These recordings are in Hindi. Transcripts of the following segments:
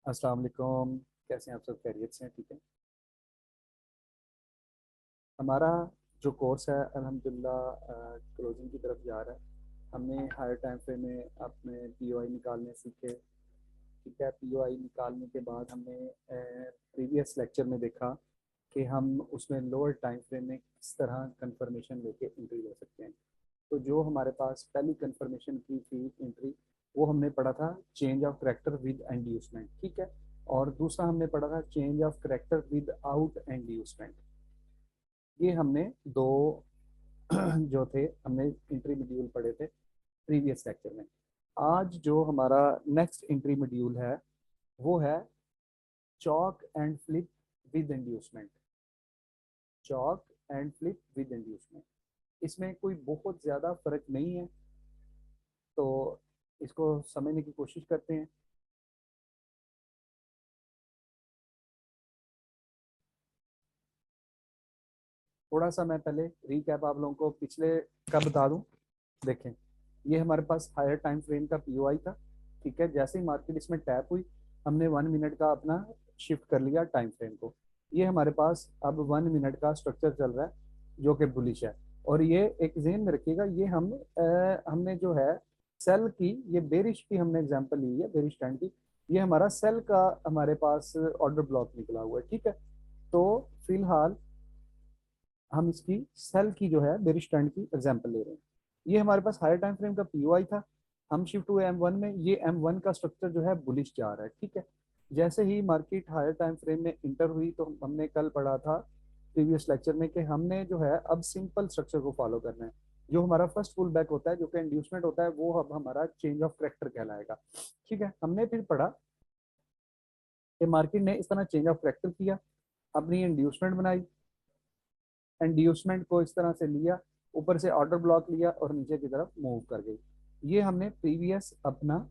अस्सलाम वालेकुम। कैसे हैं आप? सब खैरियत से हैं? ठीक है। हमारा जो कोर्स है अल्हम्दुलिल्लाह क्लोजिंग की तरफ जा रहा है। हमने हायर टाइम फ्रेम में अपने पीओआई निकालने सीखे। ठीक है। पीओआई निकालने के बाद हमने प्रीवियस लेक्चर में देखा कि हम उसमें लोअर टाइम फ्रेम में किस तरह कंफर्मेशन लेके एंट्री ले सकते हैं। तो जो हमारे पास पहली कंफर्मेशन की थी एंट्री, वो हमने पढ़ा था change of character with inducement. ठीक है। और दूसरा हमने पढ़ा था change of character without inducement. ये हमने दो जो थे, हमने इंट्री मॉड्यूल पढ़े थे प्रीवियस लेक्चर में। आज जो हमारा नेक्स्ट इंट्री मॉड्यूल है वो है chalk and flip with inducement. Chalk and flip with inducement, इसमें कोई बहुत ज़्यादा फर्क नहीं है, तो इसको समझने की कोशिश करते हैं। थोड़ा सा मैं पहले रीकैप आप लोगों को पिछले का बता दूं। देखें, ये हमारे पास हायर टाइम फ्रेम का पीओआई था। ठीक है। जैसे ही मार्केट इसमें टैप हुई, हमने 1 मिनट का अपना शिफ्ट कर लिया टाइम फ्रेम को। ये हमारे पास अब 1 मिनट का स्ट्रक्चर चल रहा है जो कि बुलिश है। और ये एक जेन में रखिएगा, ये हमने जो है सेल की, ये बेरिश की हमने एग्जांपल ली है, बेरिश ट्रेंड की। ये हमारा सेल का हमारे पास ऑर्डर ब्लॉक निकला हुआ है। ठीक है। तो फिलहाल हम इसकी सेल की जो है बेरिश ट्रेंड की एग्जांपल ले रहे हैं। ये हमारे पास हायर टाइम फ्रेम का पीओआई था। हम शिफ्ट हुए M1 में। ये M1 का स्ट्रक्चर जो है बुलिश जा रहा है। ठीक है। जैसे ही मार्केट हायर टाइम फ्रेम में इंटर हुई, तो हमने कल पढ़ा था प्रीवियस लेक्चर में कि हमने जो है अब सिंपल स्ट्रक्चर को फॉलो करना है। जो हमारा फर्स्ट पुल बैक होता है, जो कि इंड्यूसमेंट होता है, वो अब हमारा चेंज ऑफ करेक्टर कहलाएगा। ठीक है। हमने फिर पढ़ा कि मार्केट ने इस तरह चेंज ऑफ करेक्टर किया, अपनी इंड्यूसमेंट बनाई, इंड्यूसमेंट को इस तरह से लिया, ऊपर से ऑर्डर ब्लॉक लिया और नीचे की तरफ मूव कर गई। ये हमने प्रीवियस अपना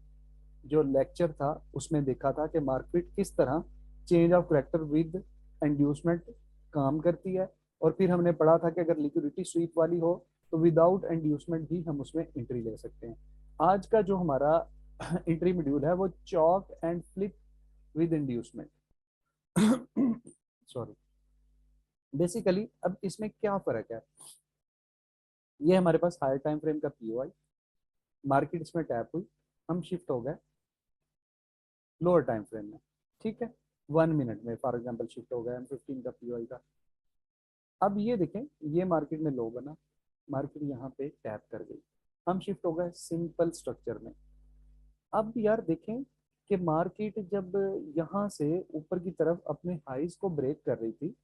जो लेक्चर था उसमें देखा था कि मार्केट किस तरह change of character with inducement काम करती है। और फिर हमने पढ़ा था कि अगर लिक्विडिटी स्वीप वाली हो तो विदाउट इंड्यूसमेंट भी हम उसमें एंट्री ले सकते हैं। आज का जो हमारा एंट्री मॉड्यूल है वो chalk and flip with inducement. Sorry. Basically अब इसमें क्या फर्क है? ये हमारे पास हायर टाइम फ्रेम का पीओआई, मार्केट इसमें टैप हुई, हम शिफ्ट हो गए लोअर टाइम फ्रेम में। ठीक है। 1 मिनट में फॉर एग्जांपल शिफ्ट हो गए हम 15 का पीओआई का। अब ये देखें, ये मार्केट में लो बना, मार्केट यहाँ पे टैप कर गई, हम शिफ्ट हो गए सिंपल स्ट्रक्चर में। अब यार देखें कि मार्केट जब यहाँ से ऊपर की तरफ अपने हाइज को ब्रेक कर रही थी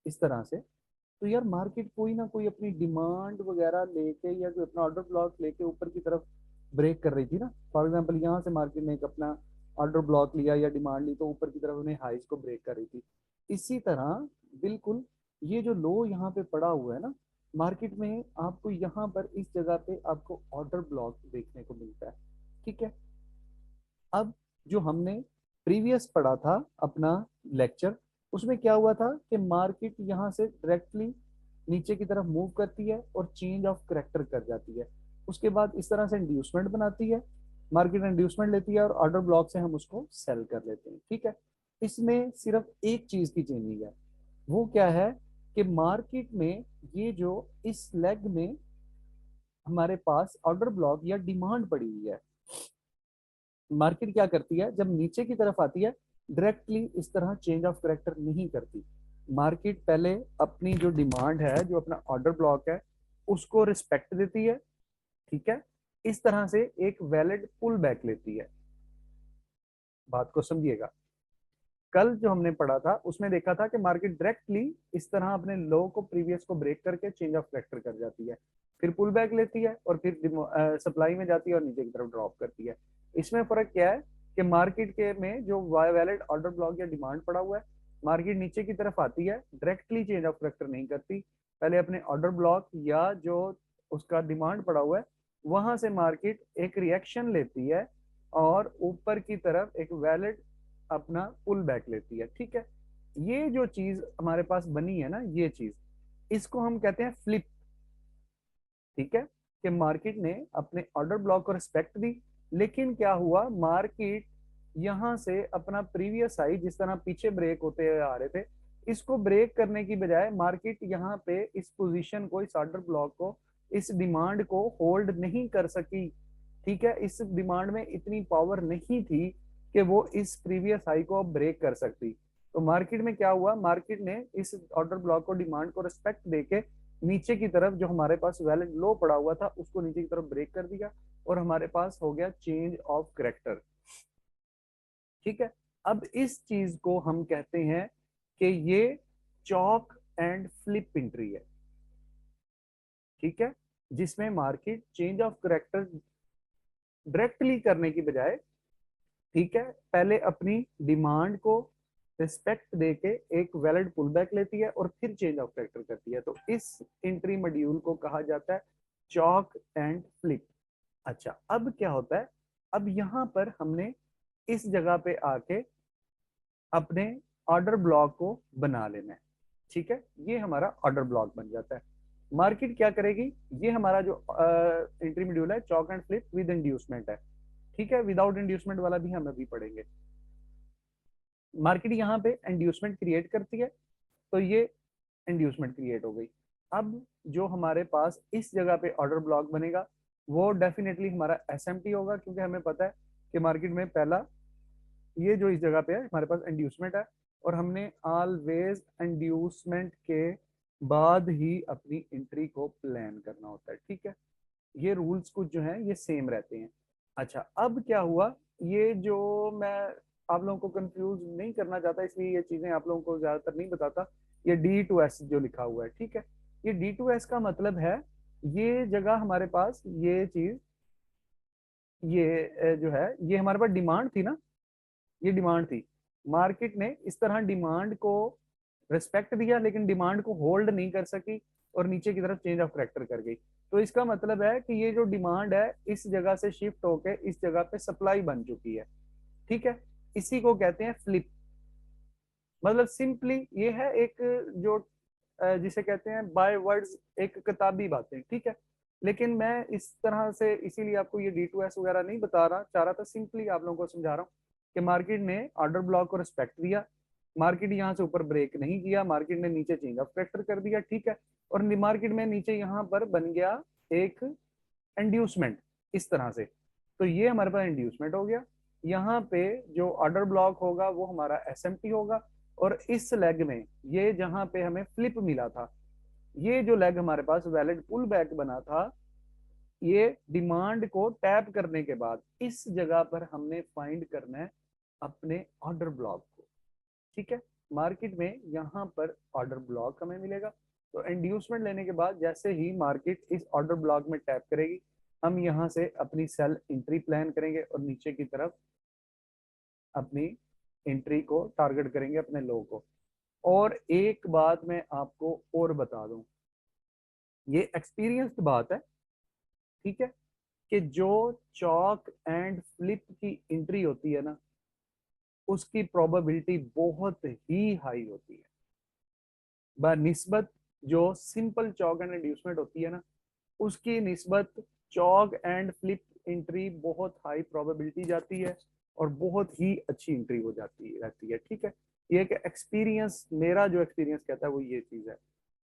इस तरह से, तो यार मार्केट कोई ना कोई अपनी डिमांड वगैरह लेके या कोई अपना ऑर्डर ब्लॉक लेके ऊपर की तरफ ब्रेक कर रही थी ना। फॉर एग्जांपल यहाँ से मार्केट ने एक अपना ऑर्डर ब्लॉक लिया या डिमांड ली, तो ऊपर की तरफ उन्हें हाइज को ब्रेक कर रही थी। इसी तरह बिल्कुल ये जो लो यहाँ पे पड़ा हुआ है ना, मार्केट में आपको यहाँ पर इस जगह पे आपको ऑर्डर ब्लॉक देखने को मिलता है। ठीक है। अब जो हमने प्रीवियस पढ़ा था अपना लेक्चर, उसमें क्या हुआ था कि मार्केट यहाँ से डायरेक्टली नीचे की तरफ मूव करती है और चेंज ऑफ करेक्टर कर जाती है। उसके बाद इस तरह से इंड्यूसमेंट बनाती है, मार्केट इंड्यूसमेंट लेती है और ऑर्डर ब्लॉक से हम उसको सेल कर लेते हैं। ठीक है। इसमें सिर्फ एक चीज की चेंजिंग है। वो क्या है कि मार्केट में ये जो इस लेग में हमारे पास ऑर्डर ब्लॉक या डिमांड पड़ी हुई है, मार्केट क्या करती है जब नीचे की तरफ आती है, डायरेक्टली इस तरह चेंज ऑफ करेक्टर नहीं करती। मार्केट पहले अपनी जो डिमांड है, जो अपना ऑर्डर ब्लॉक है, उसको रिस्पेक्ट देती है। ठीक है। इस तरह से एक वैलिड पुल बैक लेती है। बात को समझिएगा। कल जो हमने पढ़ा था उसमें देखा था कि मार्केट डायरेक्टली इस तरह अपने लो को प्रीवियस को ब्रेक करके चेंज ऑफ करेक्टर कर जाती है, फिर पुल बैक लेती है और फिर सप्लाई में जाती है और नीचे की तरफ ड्रॉप करती है। इसमें फर्क क्या है कि मार्केट के में जो वैलिड ऑर्डर ब्लॉक या डिमांड पड़ा हुआ है, मार्केट नीचे की तरफ आती है, डायरेक्टली चेंज ऑफ करेक्टर नहीं करती, पहले अपने ऑर्डर ब्लॉक या जो उसका डिमांड पड़ा हुआ है वहां से मार्केट एक रिएक्शन लेती है और ऊपर की तरफ एक वैलिड अपना पुल बैक लेती है। ठीक है। ये जो चीज हमारे पास बनी है ना, ये चीज, इसको हम कहते हैं फ्लिप। ठीक है। कि मार्केट ने अपने ऑर्डर ब्लॉक को रिस्पेक्ट दी, लेकिन क्या हुआ, मार्केट यहाँ से अपना प्रीवियस हाई जिस तरह पीछे ब्रेक होते आ रहे थे, इसको ब्रेक करने की बजाय मार्केट यहाँ पे इस पोजीशन को, इस ऑर्डर ब्लॉक को, इस डिमांड को होल्ड नहीं कर सकी। ठीक है, इस डिमांड में इतनी पावर नहीं थी कि वो इस प्रीवियस हाई को ब्रेक कर सकती। तो मार्केट में क्या हुआ, मार्केट ने इस ऑर्डर ब्लॉक को, डिमांड को रिस्पेक्ट देके नीचे की तरफ जो हमारे पास वैलिड लो पड़ा हुआ था उसको नीचे की तरफ ब्रेक कर दिया और हमारे पास हो गया चेंज ऑफ करेक्टर। ठीक है, अब इस चीज को हम कहते हैं कि ये चॉक एंड फ्लिप एंट्री है। ठीक है, जिसमें market change of character directly करने की बजाय, ठीक है, पहले अपनी डिमांड को रिस्पेक्ट देके एक वैलिड पुल बैक लेती है और फिर चेंज ऑफ करेक्टर करती है। तो इस एंट्री मॉड्यूल को कहा जाता है चॉक एंड फ्लिप। अच्छा, अब क्या होता है, अब यहां पर हमने इस जगह पे आके अपने ऑर्डर ब्लॉक को बना लेना है। ठीक है, ये हमारा ऑर्डर ब्लॉक बन जाता है। मार्केट क्या करेगी, ये हमारा जो एंट्री मॉड्यूल है chalk and flip with inducement है। ठीक है, विदाउट इंड्यूसमेंट वाला भी हम अभी पढ़ेंगे। मार्केट यहाँ पे इंड्यूसमेंट क्रिएट करती है, तो ये इंड्यूसमेंट क्रिएट हो गई। अब जो हमारे पास इस जगह पे ऑर्डर ब्लॉक बनेगा वो डेफिनेटली हमारा एसएमटी होगा, क्योंकि हमें पता है कि मार्केट में पहला ये जो इस जगह पे है हमारे पास इंड्यूसमेंट है और हमने ऑलवेज इंड्यूसमेंट के बाद ही अपनी एंट्री को प्लान करना होता है। ठीक है, ये रूल्स कुछ जो है ये सेम रहते हैं। अच्छा, अब क्या हुआ, ये जो मैं आप लोगों को कंफ्यूज नहीं करना चाहता इसलिए ये चीजें आप लोगों को ज्यादातर नहीं बताता। ये D2S जो लिखा हुआ है, ठीक है, ये D2S का मतलब है ये जगह हमारे पास, ये चीज, ये जो है ये हमारे पास डिमांड थी ना, ये डिमांड थी। मार्केट ने इस तरह डिमांड को रिस्पेक्ट दिया लेकिन डिमांड को होल्ड नहीं कर सकी और नीचे की तरफ चेंज ऑफ करेक्टर कर गई। तो इसका मतलब है कि ये जो डिमांड है इस जगह से शिफ्ट होकर इस जगह पे सप्लाई बन चुकी है। ठीक है, इसी को कहते हैं फ्लिप। मतलब सिंपली ये है एक जो जिसे कहते हैं बाय वर्ड्स एक किताबी बातें। ठीक है, लेकिन मैं इस तरह से इसीलिए आपको ये D2S वगैरह नहीं बता रहा, चाह रहा था सिंपली आप लोगों को समझा रहा हूँ कि मार्केट ने ऑर्डर ब्लॉक को रिस्पेक्ट दिया, मार्केट यहाँ से ऊपर ब्रेक नहीं किया, मार्केट ने नीचे चेंज ऑफ फैक्टर कर दिया। ठीक है, और मार्केट में नीचे यहाँ पर बन गया एक इंड्यूसमेंट इस तरह से। तो ये हमारे पास इंड्यूसमेंट हो गया। यहाँ पे जो ऑर्डर ब्लॉक होगा वो हमारा एसएमटी होगा और इस लेग में ये जहां पे हमें फ्लिप मिला था, ये जो लेग हमारे पास वैलिड पुल बैक बना था, ये डिमांड को टैप करने के बाद इस जगह पर हमने फाइंड करना है अपने ऑर्डर ब्लॉक को। ठीक है, मार्केट में यहाँ पर ऑर्डर ब्लॉक हमें मिलेगा। तो इंड्यूसमेंट लेने के बाद जैसे ही मार्केट इस ऑर्डर ब्लॉक में टैप करेगी, हम यहाँ से अपनी सेल एंट्री प्लान करेंगे और नीचे की तरफ अपनी एंट्री को टारगेट करेंगे अपने लो को। और एक बात मैं आपको और बता दूं, ये एक्सपीरियंस्ड बात है। ठीक है, कि जो चॉक एंड फ्लिप की एंट्री होती है ना, उसकी प्रोबेबिलिटी बहुत ही हाई होती है बनिस्बत जो सिंपल चॉक एंड इंड्यूसमेंट होती है ना, उसकी निस्बत चॉक एंड फ्लिप एंट्री बहुत हाई प्रोबेबिलिटी जाती है और बहुत ही अच्छी एंट्री हो जाती रहती है। ठीक है, ये एक एक्सपीरियंस, मेरा जो एक्सपीरियंस कहता है वो ये चीज है।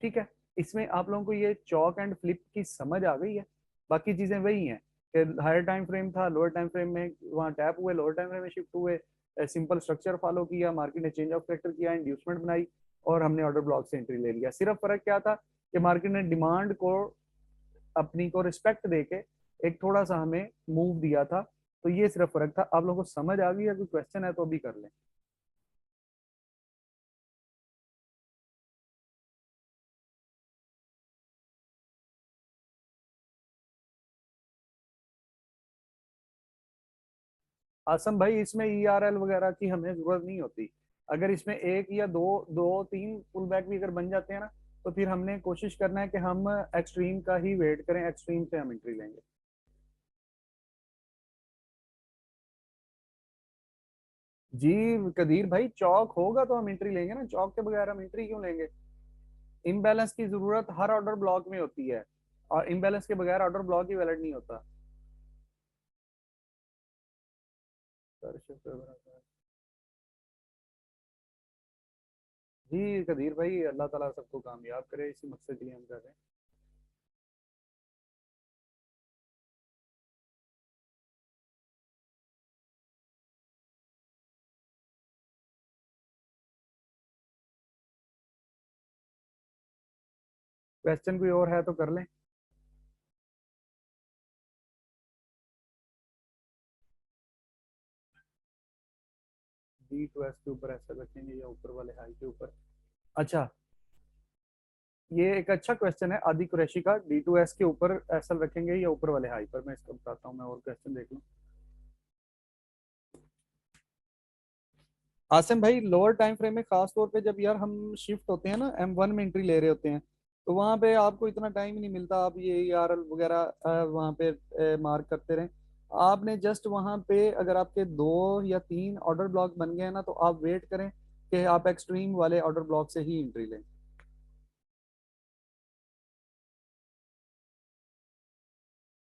ठीक है, इसमें आप लोगों को ये चॉक एंड फ्लिप की समझ आ गई है, बाकी चीजें वही हैं कि हायर टाइम फ्रेम था, लोअर टाइम फ्रेम में वहाँ टैप हुए, लोअर टाइम फ्रेम में शिफ्ट हुए, सिंपल स्ट्रक्चर फॉलो किया, मार्केट ने चेंज ऑफ फैक्टर किया, इंड्यूसमेंट बनाई और हमने ऑर्डर ब्लॉक से एंट्री ले लिया। सिर्फ फर्क क्या था कि मार्केट ने डिमांड को अपनी को रिस्पेक्ट देके एक थोड़ा सा हमें मूव दिया था। तो ये सिर्फ फर्क था। आप लोगों को समझ आ गई है? कोई क्वेश्चन है तो भी कर लें। आसम भाई, इसमें ERL वगैरह की हमें जरूरत नहीं होती। अगर इसमें एक या दो दो तीन पुल बैक भी अगर बन जाते हैं ना, तो फिर हमने कोशिश करना है कि हम एक्सट्रीम का ही वेट करें, एक्सट्रीम से हम एंट्री लेंगे। जी कदीर भाई, चौक होगा तो हम एंट्री लेंगे ना, चौक के बगैर हम एंट्री क्यों लेंगे? इम्बैलेंस की जरूरत हर ऑर्डर ब्लॉक में होती है और इम्बैलेंस के बगैर ऑर्डर ब्लॉक ही वैलिड नहीं होता। सर शिफ्ट वगैरह। जी कदीर भाई, अल्लाह ताला सबको कामयाब करे, इसी मकसद के लिए हम कर रहे हैं। क्वेश्चन कोई और है तो कर लें। डी टू एस के ऊपर ऐसा रखेंगे या ऊपर वाले हाई के ऊपर? अच्छा, ये एक अच्छा क्वेश्चन है आदि कुरैशी का, डी टू एस के ऊपर एसल रखेंगे या ऊपर वाले हाई पर। मैं इसका बताता हूँ, मैं और क्वेश्चन देख लूँ। आसिम भाई, लोअर टाइम फ्रेम में खास तौर पे जब यार हम शिफ्ट होते हैं ना, M1 में एंट्री ले रहे होते हैं, तो वहां पे आपको इतना टाइम ही नहीं मिलता, आप ये ERL वगैरह वहां पे मार्क करते रहें। आपने जस्ट वहां पे अगर आपके 2 या 3 ऑर्डर ब्लॉक बन गए हैं ना, तो आप वेट करें कि आप एक्सट्रीम वाले ऑर्डर ब्लॉक से ही एंट्री लें।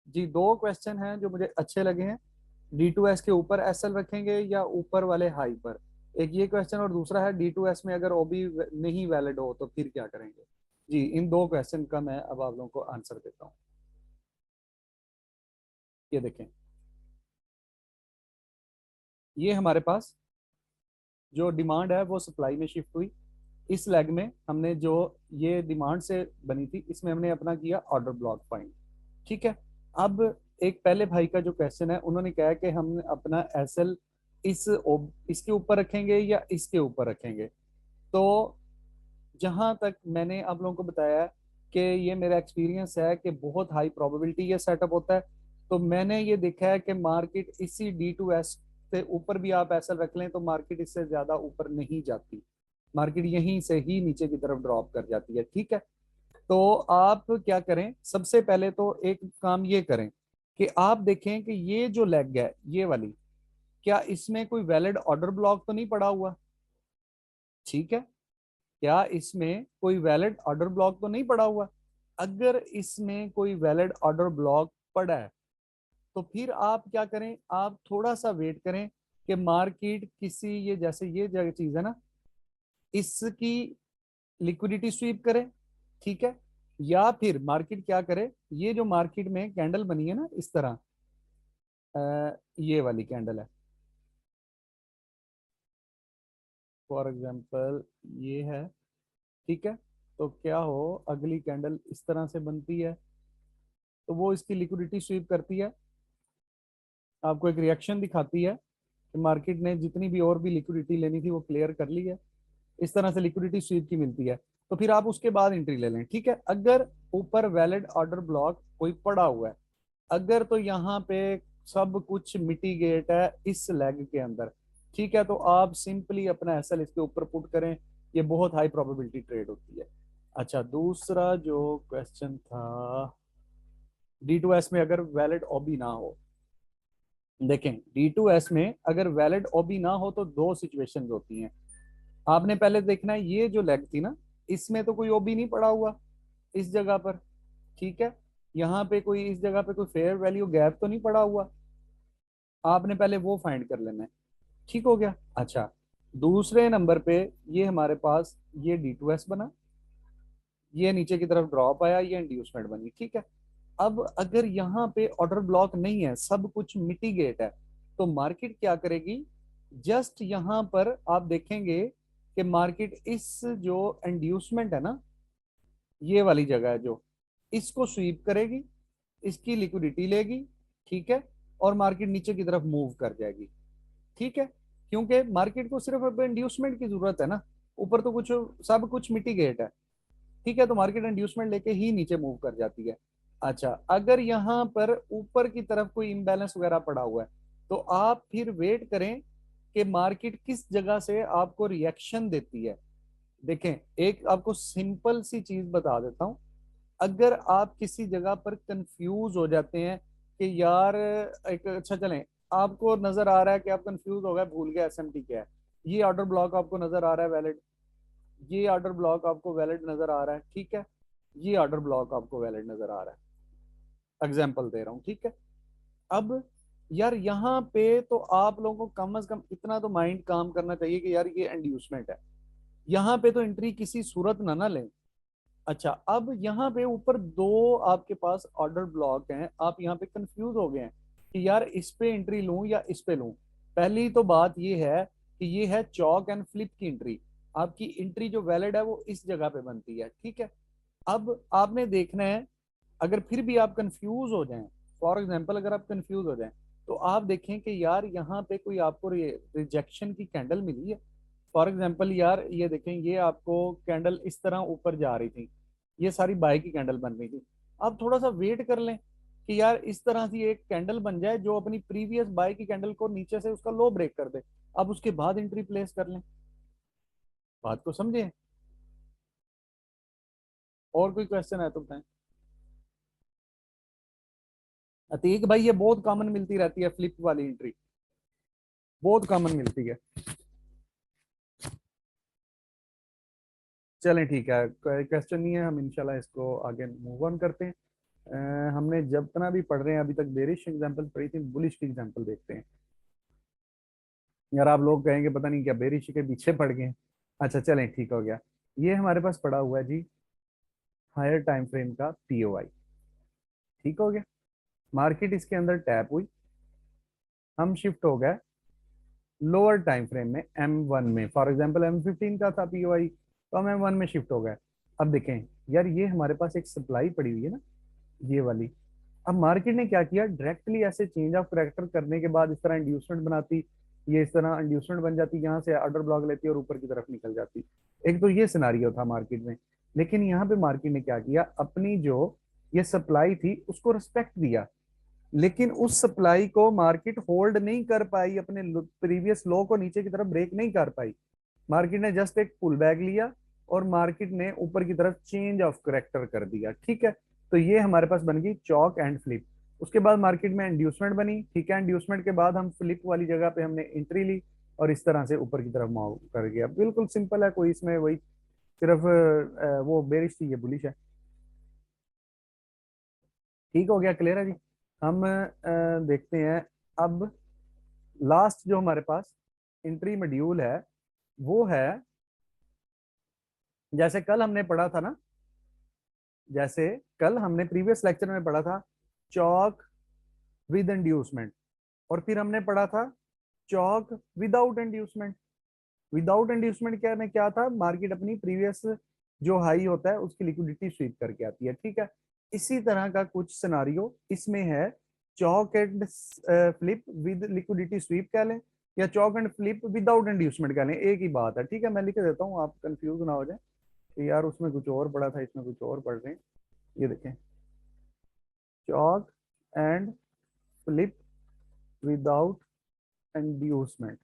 जी, 2 क्वेश्चन हैं जो मुझे अच्छे लगे हैं। D2S के ऊपर SL रखेंगे या ऊपर वाले हाई पर, एक ये क्वेश्चन, और दूसरा है D2S में अगर OB नहीं वैलिड हो तो फिर क्या करेंगे। जी, इन 2 क्वेश्चन का मैं अब आप लोगों को आंसर देता हूँ। ये देखें, ये हमारे पास जो डिमांड है वो सप्लाई में शिफ्ट हुई। इस लेग में हमने जो ये डिमांड से बनी थी, इसमें हमने अपना किया ऑर्डर ब्लॉक फाइंड। ठीक है। अब एक पहले भाई का जो क्वेश्चन है, उन्होंने कहा है कि हम अपना एसएल इसके ऊपर रखेंगे या इसके ऊपर रखेंगे। तो जहां तक मैंने आप लोगों को बताया कि ये मेरा एक्सपीरियंस है कि बहुत हाई प्रोबेबिलिटी ये सेटअप होता है। तो मैंने ये देखा है कि मार्केट इसी D2S से ऊपर भी आप ऐसा रख लें तो मार्केट इससे ज्यादा ऊपर नहीं जाती, मार्केट यहीं से ही नीचे की तरफ ड्रॉप कर जाती है। ठीक है। तो आप क्या करें, सबसे पहले तो एक काम ये करें कि आप देखें कि ये जो लेग है ये वाली, क्या इसमें कोई वैलिड ऑर्डर ब्लॉक तो नहीं पड़ा हुआ। ठीक है। क्या इसमें कोई वैलिड ऑर्डर ब्लॉक तो नहीं पड़ा हुआ। अगर इसमें कोई वैलिड ऑर्डर ब्लॉक पड़ा है तो फिर आप क्या करें, आप थोड़ा सा वेट करें कि मार्केट किसी, ये जैसे ये जगह चीज है ना, इसकी लिक्विडिटी स्वीप करे। ठीक है। या फिर मार्केट क्या करे, ये जो मार्केट में कैंडल बनी है ना इस तरह, ये वाली कैंडल है फॉर एग्जांपल, ये है। ठीक है। तो क्या हो, अगली कैंडल इस तरह से बनती है, तो वो इसकी लिक्विडिटी स्वीप करती है, आपको एक रिएक्शन दिखाती है कि मार्केट ने जितनी भी और भी लिक्विडिटी लेनी थी वो क्लियर कर ली है। इस तरह से लिक्विडिटी स्वीप की मिलती है। तो फिर आप उसके बाद एंट्री ले लें। ठीक है। अगर ऊपर वैलिड ऑर्डर ब्लॉक कोई पड़ा हुआ है, अगर तो यहाँ पे सब कुछ मिटिगेट है इस लेग के अंदर, ठीक है, तो आप सिंपली अपना एसएल इसके ऊपर पुट करें। ये बहुत हाई प्रोबेबिलिटी ट्रेड होती है। अच्छा, दूसरा जो क्वेश्चन था, D2S में अगर वैलिड ओबी ना हो। देखें, D2S में अगर वैलिड ओबी ना हो तो 2 सिचुएशंस होती हैं। आपने पहले देखना है, ये जो लेग थी ना, इसमें तो कोई ओबी नहीं पड़ा हुआ इस जगह पर। ठीक है। यहाँ पे कोई, इस जगह पे कोई फेयर वैल्यू गैप तो नहीं पड़ा हुआ, आपने पहले वो फाइंड कर लेना है। ठीक हो गया। अच्छा, दूसरे नंबर पे ये हमारे पास ये D2S बना, ये नीचे की तरफ ड्रॉप आया, ये इंड्यूसमेंट बनी। ठीक है। अब अगर यहाँ पे ऑर्डर ब्लॉक नहीं है, सब कुछ मिटिगेट है, तो मार्केट क्या करेगी, जस्ट यहाँ पर आप देखेंगे कि मार्केट इस जो इंड्यूसमेंट है ना, ये वाली जगह है जो, इसको स्वीप करेगी, इसकी लिक्विडिटी लेगी। ठीक है। और मार्केट नीचे की तरफ मूव कर जाएगी। ठीक है। क्योंकि मार्केट को सिर्फ अब इंड्यूसमेंट की जरूरत है ना, ऊपर तो कुछ सब कुछ मिटिगेट है। ठीक है। तो मार्केट इंड्यूसमेंट लेके ही नीचे मूव कर जाती है। अच्छा, अगर यहाँ पर ऊपर की तरफ कोई इम्बैलेंस वगैरह पड़ा हुआ है, तो आप फिर वेट करें कि मार्केट किस जगह से आपको रिएक्शन देती है। देखें, एक आपको सिंपल सी चीज बता देता हूं। अगर आप किसी जगह पर कंफ्यूज हो जाते हैं कि यार, एक अच्छा चलें, आपको नजर आ रहा है कि आप कंफ्यूज हो गए, भूल गए एसएमटी क्या है, ये ऑर्डर ब्लॉक आपको नजर आ रहा है वैलिड, ये ऑर्डर ब्लॉक आपको वैलिड नजर आ रहा है। ठीक है। ये ऑर्डर ब्लॉक आपको वैलिड नजर आ रहा है, एग्जाम्पल दे रहा हूं। ठीक है। अब यार यहाँ पे तो आप लोगों को कम से कम इतना तो माइंड काम करना चाहिए कि यार ये इंड्यूसमेंट है, यहाँ पे तो एंट्री किसी सूरत ना लें। अच्छा, अब यहाँ पे ऊपर दो आपके पास ऑर्डर ब्लॉक हैं, आप यहाँ पे कंफ्यूज हो गए हैं कि यार इस पे एंट्री लूं या इस पे लूं। पहली तो बात ये है कि ये है चौक एंड फ्लिप की एंट्री। आपकी एंट्री जो वैलिड है वो इस जगह पे बनती है, ठीक है। अब आपने देखना है, अगर फिर भी आप कंफ्यूज हो जाएं, फॉर एग्जाम्पल अगर आप कंफ्यूज हो जाएं, तो आप देखें कि यार यहाँ पे कोई आपको रिजेक्शन की कैंडल मिली है। फॉर एग्जाम्पल यार ये देखें, ये आपको कैंडल इस तरह ऊपर जा रही थी, ये सारी बाय की कैंडल बन रही थी। आप थोड़ा सा वेट कर लें कि यार इस तरह से एक कैंडल बन जाए जो अपनी प्रीवियस बाय की कैंडल को नीचे से उसका लो ब्रेक कर दे, अब उसके बाद एंट्री प्लेस कर लें। बात को समझे? और कोई क्वेश्चन है तो बताएं। अतीक भाई, ये बहुत कॉमन मिलती रहती है फ्लिप वाली एंट्री, बहुत कॉमन मिलती है। चलें ठीक है, कोई क्वेश्चन नहीं है, हम इंशाल्लाह इसको आगे मूव ऑन करते हैं। हमने जब तना भी पढ़ रहे हैं अभी तक बेरिश एग्जांपल पढ़ी थी, बुलिश की एग्जांपल देखते हैं। यार आप लोग कहेंगे पता नहीं क्या बेरिश के पीछे पड़ गए हैं। अच्छा चलें, ठीक हो गया। ये हमारे पास पड़ा हुआ है जी, हायर टाइम फ्रेम का पीओआई। ठीक हो गया, मार्केट इसके अंदर टैप हुई, हम शिफ्ट हो गए लोअर टाइम फ्रेम में M1 में। फॉर एग्जांपल M15 का था पीओआई, तो हम M1 में शिफ्ट हो गए। अब देखें यार, ये हमारे पास एक सप्लाई पड़ी हुई है ना, ये वाली। अब मार्केट ने क्या किया, डायरेक्टली ऐसे चेंज ऑफ करेक्टर करने के बाद इस तरह इंड्यूसमेंट बनाती, ये इस तरह इंड्यूसमेंट बन जाती, यहाँ से ऑर्डर ब्लॉक लेती और ऊपर की तरफ निकल जाती। एक तो ये सिनारियो था मार्केट में। लेकिन यहाँ पे मार्केट ने क्या किया, अपनी जो ये सप्लाई थी उसको रिस्पेक्ट दिया, लेकिन उस सप्लाई को मार्केट होल्ड नहीं कर पाई, अपने प्रीवियस लो को नीचे की तरफ ब्रेक नहीं कर पाई। मार्केट ने जस्ट एक पुल बैक लिया और मार्केट ने ऊपर की तरफ चेंज ऑफ करेक्टर कर दिया, ठीक है। तो ये हमारे पास बन गई चौक एंड फ्लिप। उसके बाद मार्केट में इंड्यूसमेंट बनी, ठीक है। इंड्यूसमेंट के बाद हम फ्लिप वाली जगह पे हमने एंट्री ली और इस तरह से ऊपर की तरफ मूव कर गया। बिल्कुल सिंपल है, कोई इसमें वही सिर्फ वो बेरिश थी, ये बुलिश है। ठीक हो गया, क्लियर है जी। हम देखते हैं अब लास्ट जो हमारे पास एंट्री मॉड्यूल है वो है, जैसे कल हमने पढ़ा था ना, जैसे कल हमने प्रीवियस लेक्चर में पढ़ा था चौक विद इंड्यूसमेंट, और फिर हमने पढ़ा था चौक विदाउट इंड्यूसमेंट। विदाउट इंड्यूसमेंट क्या में क्या था, मार्केट अपनी प्रीवियस जो हाई होता है उसकी लिक्विडिटी स्वीप करके आती है, ठीक है। इसी तरह का कुछ सिनारियो इसमें है, CHoCH and flip with liquidity sweep कह लें या CHoCH and flip without inducement कह लें, एक ही बात है, ठीक है। मैं लिख देता हूँ, आप कंफ्यूज ना हो जाए कि यार उसमें कुछ और पढ़ा था इसमें कुछ और पढ़ रहे हैं। ये देखें, चौक एंड फ्लिप विदाउट इंड्यूसमेंट,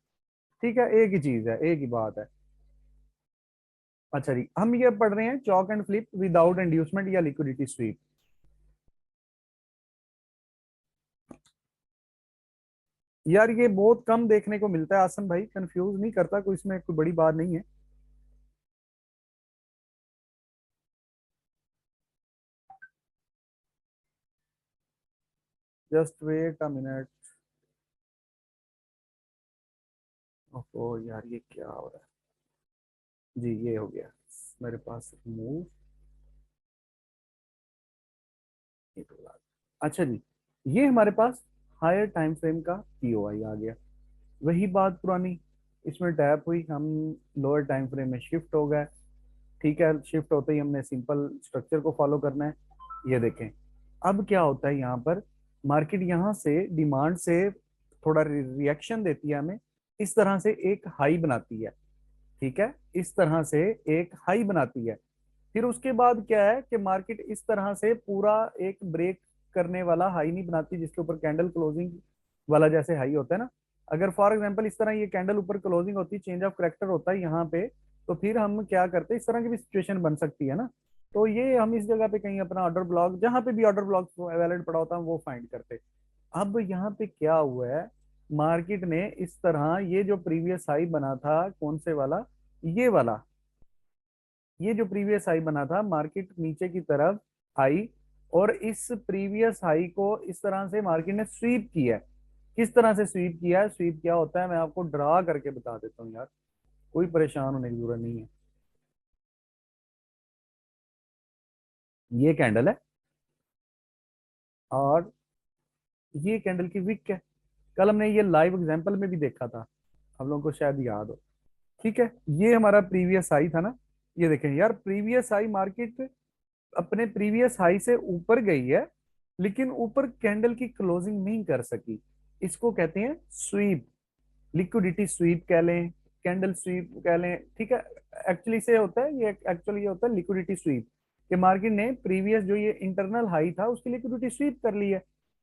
ठीक है, एक ही चीज है, एक ही बात है। अच्छा जी, हम ये पढ़ रहे हैं चौक एंड फ्लिप विदाउट इंड्यूसमेंट या लिक्विडिटी स्वीप। यार ये बहुत कम देखने को मिलता है आसन भाई, कंफ्यूज नहीं करता कोई, इसमें कोई बड़ी बात नहीं है। Just wait a minute. ओहो यार, ये क्या हो रहा है जी, ये हो गया मेरे पास मूव। अच्छा जी, ये हमारे पास हायर टाइम फ्रेम का पीओआई आ गया। वही बात पुरानी, इसमें टैप हुई, हम लोअर टाइम फ्रेम में शिफ्ट हो गए, ठीक है। शिफ्ट होते ही हमने सिंपल स्ट्रक्चर को फॉलो करना है। ये देखें, अब क्या होता है यहाँ पर, मार्केट यहाँ से डिमांड से थोड़ा रिएक्शन देती है हमें, इस तरह से एक हाई बनाती है, ठीक है। इस तरह से एक हाई बनाती है, फिर उसके बाद क्या है कि मार्केट इस तरह से पूरा एक ब्रेक करने वाला हाई नहीं बनाती जिसके ऊपर कैंडल क्लोजिंग वाला जैसे हाई होता है ना। अगर फॉर एग्जांपल इस तरह ये कैंडल ऊपर क्लोजिंग होती है, चेंज ऑफ करेक्टर होता है यहाँ पे, तो फिर हम क्या करते हैं, इस तरह की भी सिचुएशन बन सकती है ना। तो ये हम इस जगह पे कहीं अपना ऑर्डर ब्लॉक, जहां पे भी ऑर्डर ब्लॉक वैलिड पड़ा होता है वो फाइंड करते। अब यहाँ पे क्या हुआ है, मार्केट ने इस तरह ये जो प्रीवियस हाई बना था, कौन से वाला, ये वाला, ये जो प्रीवियस हाई बना था, मार्केट नीचे की तरफ आई और इस प्रीवियस हाई को इस तरह से मार्केट ने स्वीप किया है। किस तरह से स्वीप किया है, स्वीप क्या होता है मैं आपको ड्रा करके बता देता हूँ यार, कोई परेशान होने की जरूरत नहीं है। ये कैंडल है और ये कैंडल की विक है। कल हमने ये लाइव एग्जांपल में भी देखा था, हम लोगों को शायद याद हो। ठीक है, ये हमारा प्रीवियस हाई था ना। ये देखें यार, प्रीवियस हाई मार्केट अपने प्रीवियस हाई से ऊपर गई है, लेकिन ऊपर कैंडल की क्लोजिंग नहीं कर सकी। इसको कहते हैं स्वीप, लिक्विडिटी स्वीप कह लें, कैंडल स्वीप कह लें। ठीक है, एक्चुअली से होता है ये, एक्चुअली ये होता है लिक्विडिटी स्वीप, कि मार्केट ने प्रीवियस जो ये इंटरनल हाई था उसकी लिक्विडिटी स्वीप कर ली है।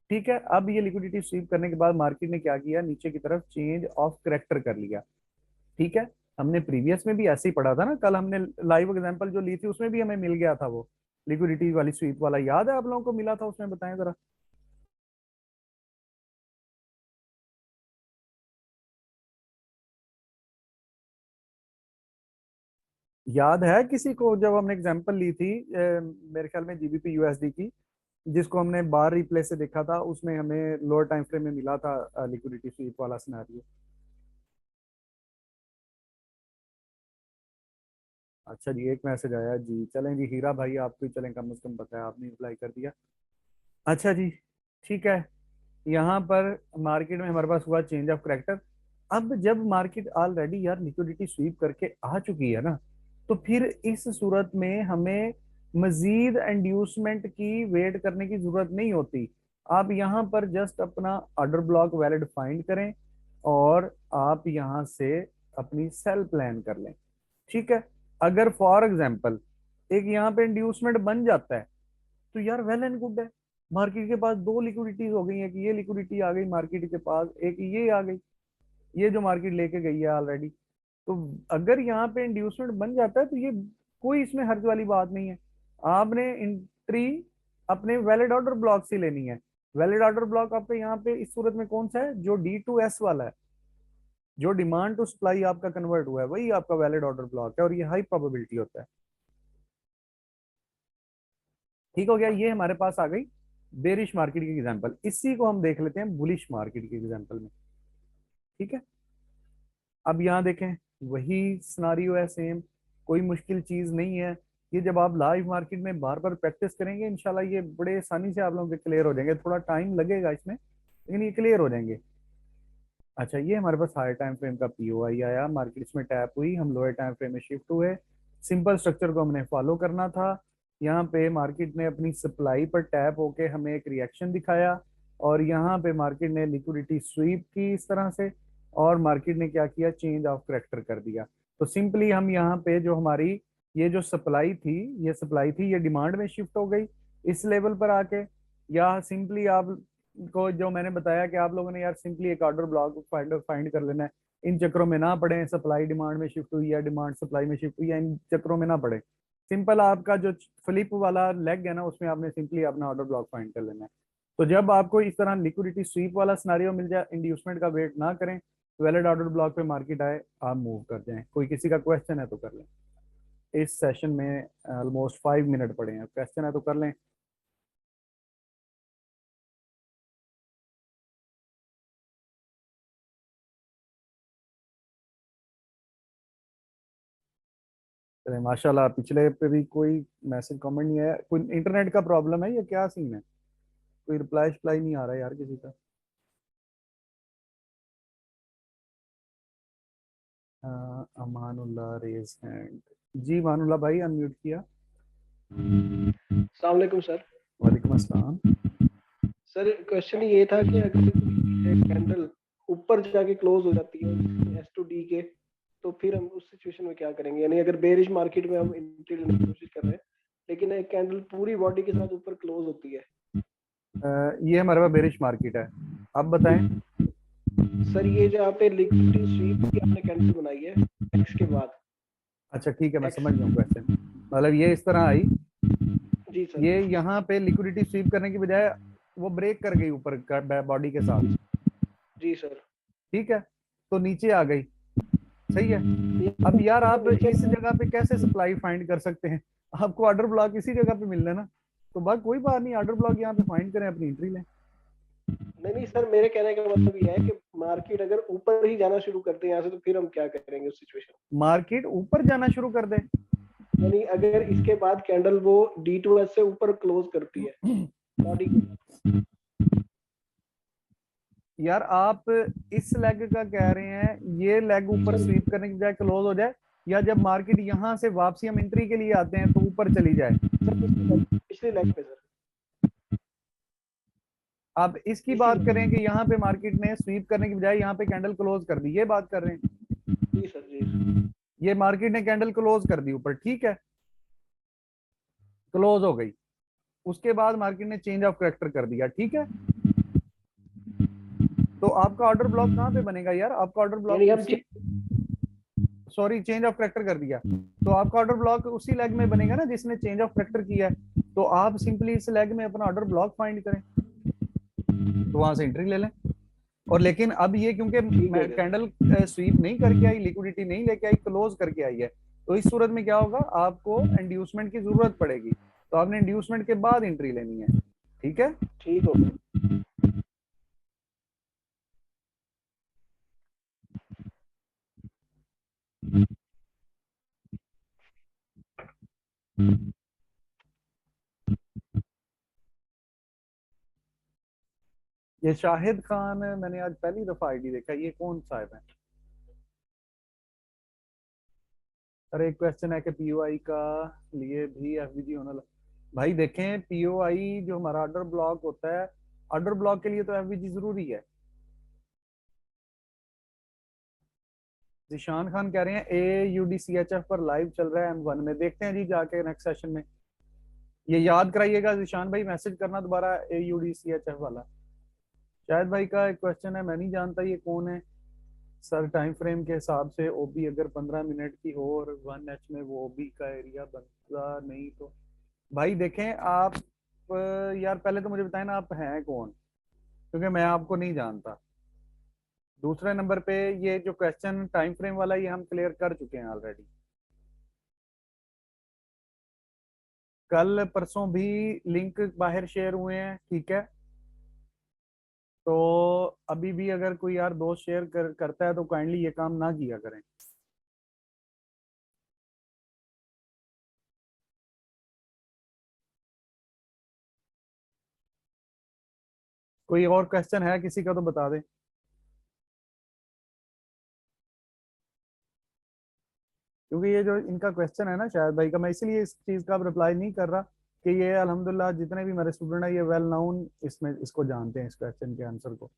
ठीक है, अब ये लिक्विडिटी स्वीप करने के बाद मार्केट ने क्या किया, नीचे की तरफ चेंज ऑफ करेक्टर कर लिया। ठीक है, हमने प्रीवियस में भी ऐसे ही पढ़ा था ना, कल हमने लाइव एग्जांपल जो ली थी उसमें भी हमें मिल गया था वो लिक्विडिटी वाली स्वीप वाला, याद है आप लोगों को मिला था उसमें, बताएं जरा। याद है किसी को जब हमने एग्जांपल ली थी मेरे ख्याल में जीबीपी यूएसडी की, जिसको हमने बार रिप्ले से देखा था, उसमें हमें लोअर टाइम फ्रेम में मिला था लिक्विडिटी स्वीप वाला सिनेरियो। अच्छा जी, एक मैसेज आया जी, चलें जी हीरा भाई, आपको ही चलें, कम से कम बताया, आपने रिप्लाई कर दिया। अच्छा जी, ठीक है। यहाँ पर मार्केट में हमारे पास हुआ चेंज ऑफ करेक्टर। अब जब मार्केट ऑलरेडी यार लिक्विडिटी स्वीप करके आ चुकी है ना, तो फिर इस सूरत में हमें मजीद इंड्यूसमेंट की वेट करने की जरूरत नहीं होती। आप यहाँ पर जस्ट अपना ऑर्डर ब्लॉक वैलिड फाइंड करें और आप यहाँ से अपनी सेल प्लान कर लें। ठीक है, अगर फॉर एग्जांपल एक यहाँ पे इंड्यूसमेंट बन जाता है, तो यार वेल एंड गुड है, मार्केट के पास दो लिक्विडिटीज हो गई है, कि ये लिक्विडिटी आ गई मार्केट के पास, एक ये आ गई, ये जो मार्केट लेके गई है ऑलरेडी। तो अगर यहाँ पे इंड्यूसमेंट बन जाता है तो ये कोई इसमें हर्ज वाली बात नहीं है। आपने एंट्री अपने वैलिड ऑर्डर ब्लॉक से लेनी है। वैलिड ऑर्डर ब्लॉक आपका यहाँ पे इस सूरत में कौन सा है, जो D2S वाला है, जो डिमांड टू सप्लाई आपका कन्वर्ट हुआ है, वही आपका वैलिड ऑर्डर ब्लॉक है और ये हाई प्रोबेबिलिटी होता है। ठीक हो गया, ये हमारे पास आ गई बेरिश मार्केट की एग्जांपल। इसी को हम देख लेते हैं बुलिश मार्केट की एग्जांपल में। ठीक है, अब यहाँ देखें, वही सिनारियो है सेम, कोई मुश्किल चीज नहीं है। ये जब आप लाइव मार्केट में बार बार प्रैक्टिस करेंगे, इंशाल्लाह ये बड़े आसानी से आप लोगों के क्लियर हो जाएंगे, थोड़ा टाइम लगेगा इसमें, लेकिन ये क्लियर हो जाएंगे। अच्छा, ये हमारे पास हायर टाइम फ्रेम का पीओआई आया, मार्केट इसमें टैप हुई, हम लोअर टाइम फ्रेम में शिफ्ट हुए। सिंपल स्ट्रक्चर को हमने फॉलो करना था। यहाँ पे मार्केट ने अपनी सप्लाई पर टैप होके हमें एक रिएक्शन दिखाया, और यहाँ पे मार्केट ने लिक्विडिटी स्वीप की इस तरह से, और मार्केट ने क्या किया, चेंज ऑफ करेक्टर कर दिया। तो सिंपली हम यहाँ पे जो हमारी ये जो सप्लाई थी, ये सप्लाई थी, ये डिमांड में शिफ्ट हो गई इस लेवल पर आके। या सिंपली आप को जो मैंने बताया कि आप लोगों ने यार सिंपली एक ऑर्डर ब्लॉक फाइंड कर लेना है, इन चक्रों में ना पड़े, सप्लाई डिमांड में शिफ्ट हुई या डिमांड सप्लाई में शिफ्ट हुई या इन चक्रों में ना पड़े। सिंपल आपका जो फ्लिप वाला लेग है ना, उसमें आपने सिंपली अपना ऑर्डर ब्लॉक फाइंड कर लेना है। तो जब आपको इस तरह लिक्विडिटी स्वीप वाला सिनारियो मिल जाए, इंड्यूसमेंट का वेट ना करें, वैलिड ऑर्डर ब्लॉक पे मार्केट आए, आप मूव कर जाएं। कोई किसी का क्वेश्चन है तो कर लें, इस सेशन में ऑलमोस्ट 5 मिनट पड़े हैं, क्वेश्चन है तो कर लें। चले माशाल्लाह, पिछले पे भी कोई मैसेज कमेंट नहीं आया, कोई इंटरनेट का प्रॉब्लम है या क्या सीन है, कोई रिप्लाई शिप्लाई नहीं आ रहा है यार किसी का। अमानुल्लाह रेज हैंड, जी मानुल्लाह भाई अनम्यूट किया। अस्सलाम वालेकुम सर। वालेकुम अस्सलाम। सर क्वेश्चन ये था कि अगर कैंडल ऊपर जाके क्लोज हो जाती है एस टू डी के, तो फिर हम उस सिचुएशन में क्या करेंगे? यानी अगर बेरिश मार्केट में हम एंट्री लेने की कोशिश कर रहे हैं, लेकिन एक कैंडल पूरी बॉडी के साथ ऊपर क्लोज होती है। ये हमारे पास बेरिश मार्केट है, अब बताएं। सर ये जो आपने लिक्विडिटी स्वीप की आपने कैंडल बनाई है एक्स के बाद। अच्छा ठीक है, मैं एक्स समझ गया क्वेश्चन। मतलब ये इस तरह आई, जी सर। ये यहाँ पे लिक्विडिटी स्वीप करने की बजाय वो ब्रेक कर गई ऊपर बॉडी के साथ। जी सर। ठीक है, तो नीचे आ गई, सही है। ये अब यार आप नीचे इस जगह पे कैसे सप्लाई फाइंड कर सकते हैं, आपको ऑर्डर ब्लॉक इसी जगह पे मिलना है ना, तो बस कोई बात नहीं, ऑर्डर ब्लॉक यहाँ पे फाइंड करें, अपनी एंट्री लें। नहीं सर, मेरे कहने का मतलब ये है कि मार्केट अगर ऊपर ही जाना शुरू करते हैं यहाँ से, तो फिर हम क्या करेंगे उस सिचुएशन में? मार्केट ऊपर जाना शुरू कर दे, यानी अगर इसके बाद कैंडल वो D2S से ऊपर क्लोज करती है बॉडी को, यार आप इस लेग का कह रहे हैं, ये लेग ऊपर स्वीप करने की बजाय क्लोज हो जाए, या जब मार्केट यहां से वापसी हम एंट्री के लिए आते हैं तो ऊपर चली जाए? पिछले लेग पे सर, आप इसकी इसी बात करें कि यहाँ पे मार्केट ने स्वीप करने की बजाय यहाँ पे कैंडल क्लोज कर दी, ये बात कर रहे हैं? जी सर, जी सर। ये मार्केट ने कैंडल क्लोज कर दी ऊपर, ठीक है, क्लोज हो गई, उसके बाद मार्केट ने चेंज ऑफ करेक्टर कर दिया, ठीक है, तो आपका ऑर्डर ब्लॉक कहाँ पे बनेगा यार? आपका ऑर्डर ब्लॉक यानी हम उसी, सॉरी, चेंज ऑफ करेक्टर कर दिया, तो आपका ऑर्डर ब्लॉक उसी लेग में बनेगा ना जिसने चेंज ऑफ करेक्टर किया है, तो आप सिंपली इस लेग में अपना ऑर्डर ब्लॉक फाइंड करें, तो वहां से एंट्री ले लें। और लेकिन अब ये क्योंकि ठीक है सर। कैंडल स्वीप नहीं करके आई, लिक्विडिटी नहीं लेके आई, क्लोज करके आई है, तो इस सूरत में क्या होगा, आपको इंड्यूसमेंट की जरूरत पड़ेगी, तो आपने इंड्यूसमेंट के बाद एंट्री लेनी है, ठीक है। ठीक हो गया। ये शाहिद खान, मैंने आज पहली दफा आईडी देखा, ये कौन साहब है? अरे एक क्वेश्चन है कि पीओआई का लिए भी एफवीजी होना भाई देखें, पीओआई जो हमारा ऑर्डर ब्लॉक होता है, ऑर्डर ब्लॉक के लिए तो एफवीजी जरूरी है। जिशान खान कह रहे हैं AUDCHF पर लाइव चल रहा है M1 में, देखते हैं जी जाके नेक्स्ट सेशन में, ये याद कराइएगा जिशान भाई, मैसेज करना दोबारा AUDCHF वाला। शायद भाई का एक क्वेश्चन है, मैं नहीं जानता ये कौन है सर, टाइम फ्रेम के हिसाब से ओबी अगर 15 मिनट की हो और 1H में वो ओबी का एरिया बनता नहीं तो? भाई देखें आप, यार पहले तो मुझे बताएं ना आप हैं कौन, क्योंकि मैं आपको नहीं जानता। दूसरे नंबर पे ये जो क्वेश्चन टाइम फ्रेम वाला, ये हम क्लियर कर चुके हैं ऑलरेडी, कल परसों भी लिंक बाहर शेयर हुए हैं, ठीक है, तो अभी भी अगर कोई यार दोस्त शेयर करता है तो काइंडली ये काम ना किया करें। कोई और क्वेश्चन है किसी का तो बता दें, क्योंकि ये जो इनका क्वेश्चन है ना शायद भाई का, मैं इसीलिए इस चीज का रिप्लाई नहीं कर रहा कि ये अल्हम्दुलिल्लाह जितने भी मेरे स्टूडेंट हैं ये वेल नाउन इसमें इसको जानते हैं, इस क्वेश्चन के आंसर को।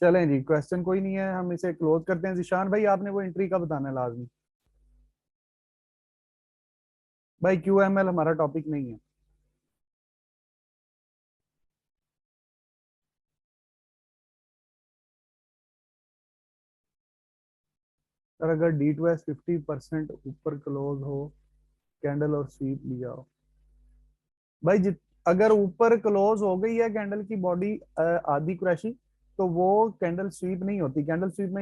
चलें जी, क्वेश्चन कोई नहीं है, हम इसे क्लोज करते हैं। जिशान भाई आपने वो एंट्री का बताना है लाजमी, भाई QML हमारा टॉपिक नहीं है। सर अगर D2S 50% ऊपर क्लोज हो, कैंडल और स्वीप लिया हो, भाई अगर ऊपर क्लोज हो गई है कैंडल की बॉडी आधी क्रैशी, तो वो कैंडल स्वीप नहीं होती, कैंडल स्वीप में